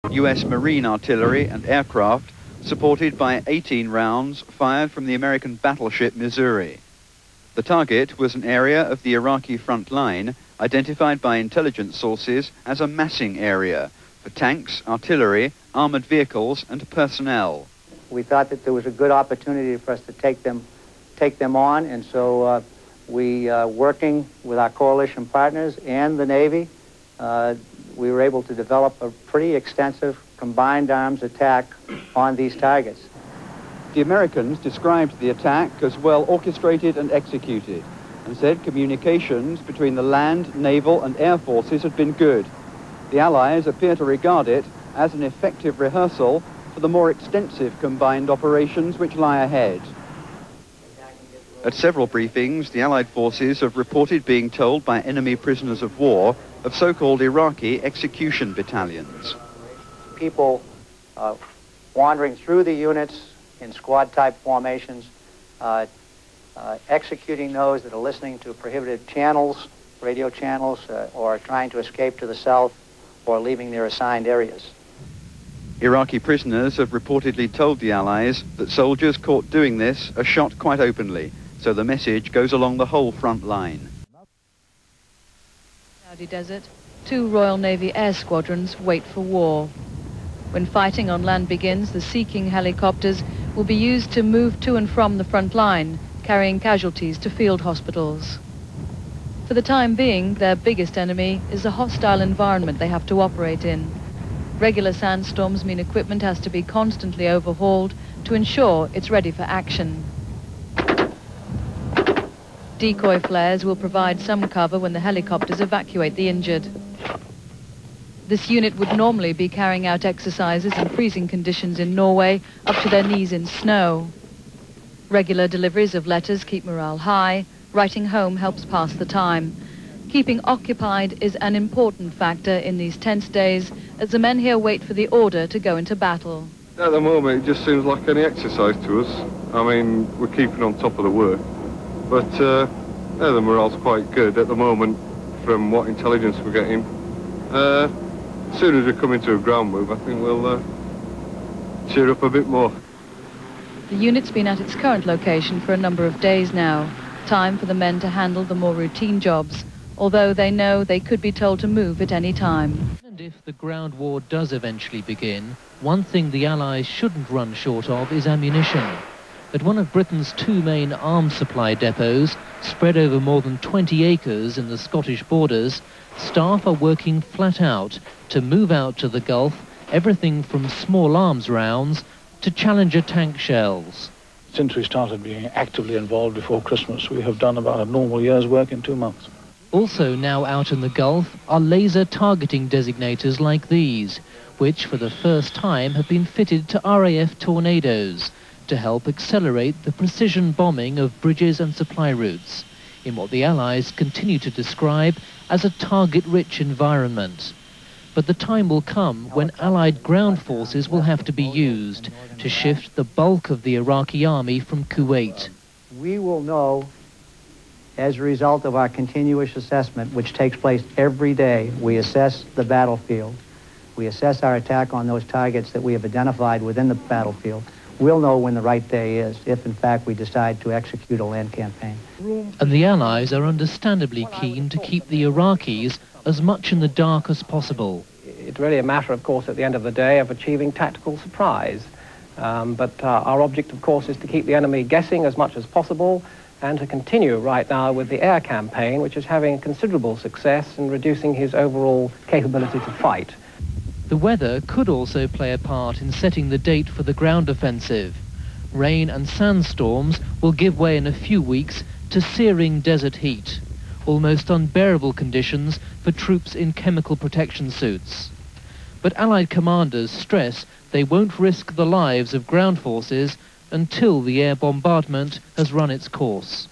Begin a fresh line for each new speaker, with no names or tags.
US Marine artillery and aircraft, supported by 18 rounds fired from the American battleship Missouri. The target was an area of the Iraqi front line identified by intelligence sources as a massing area for tanks, artillery, armored vehicles and personnel.
We thought that there was a good opportunity for us to take them on, and so working with our coalition partners and the Navy, we were able to develop a pretty extensive combined arms attack on these targets.
The Americans described the attack as well orchestrated and executed, and said communications between the land, naval and air forces had been good. The Allies appear to regard it as an effective rehearsal for the more extensive combined operations which lie ahead. At several briefings, the Allied forces have reported being told by enemy prisoners of war of so-called Iraqi execution battalions.
People wandering through the units in squad-type formations, executing those that are listening to prohibited channels, radio channels, or trying to escape to the south or leaving their assigned areas.
Iraqi prisoners have reportedly told the Allies that soldiers caught doing this are shot quite openly, so the message goes along the whole front line.
Saudi Desert, 2 Royal Navy air squadrons wait for war. When fighting on land begins, the Sea King helicopters will be used to move to and from the front line, carrying casualties to field hospitals. For the time being, their biggest enemy is the hostile environment they have to operate in. Regular sandstorms mean equipment has to be constantly overhauled to ensure it's ready for action. Decoy flares will provide some cover when the helicopters evacuate the injured. This unit would normally be carrying out exercises in freezing conditions in Norway up to their knees in snow. Regular deliveries of letters keep morale high. Writing home helps pass the time. Keeping occupied is an important factor in these tense days as the men here wait for the order to go into battle.
At the moment, it just seems like any exercise to us. I mean, we're keeping on top of the work. But the morale's quite good at the moment from what intelligence we're getting. As soon as we come into a ground move, I think we'll cheer up a bit more.
The unit's been at its current location for a number of days now. Time for the men to handle the more routine jobs, although they know they could be told to move at any time.
And if the ground war does eventually begin, one thing the Allies shouldn't run short of is ammunition. At one of Britain's 2 main arms supply depots, spread over more than 20 acres in the Scottish borders, staff are working flat out to move out to the Gulf everything from small arms rounds to Challenger tank shells.
Since we started being actively involved before Christmas, we have done about a normal year's work in 2 months.
Also now out in the Gulf are laser targeting designators like these, which for the first time have been fitted to RAF Tornadoes to help accelerate the precision bombing of bridges and supply routes in what the Allies continue to describe as a target-rich environment. But the time will come when Allied ground forces will have to be used to shift the bulk of the Iraqi army from Kuwait.
We will know, as a result of our continuous assessment, which takes place every day, we assess the battlefield. We assess our attack on those targets that we have identified within the battlefield. We'll know when the right day is, if in fact we decide to execute a land campaign.
And the Allies are understandably keen to keep the Iraqis as much in the dark as possible.
It's really a matter, of course, at the end of the day, of achieving tactical surprise. But our object, of course, is to keep the enemy guessing as much as possible and to continue right now with the air campaign, which is having considerable success in reducing his overall capability to fight.
The weather could also play a part in setting the date for the ground offensive. Rain and sandstorms will give way in a few weeks to searing desert heat, almost unbearable conditions for troops in chemical protection suits. But Allied commanders stress they won't risk the lives of ground forces until the air bombardment has run its course.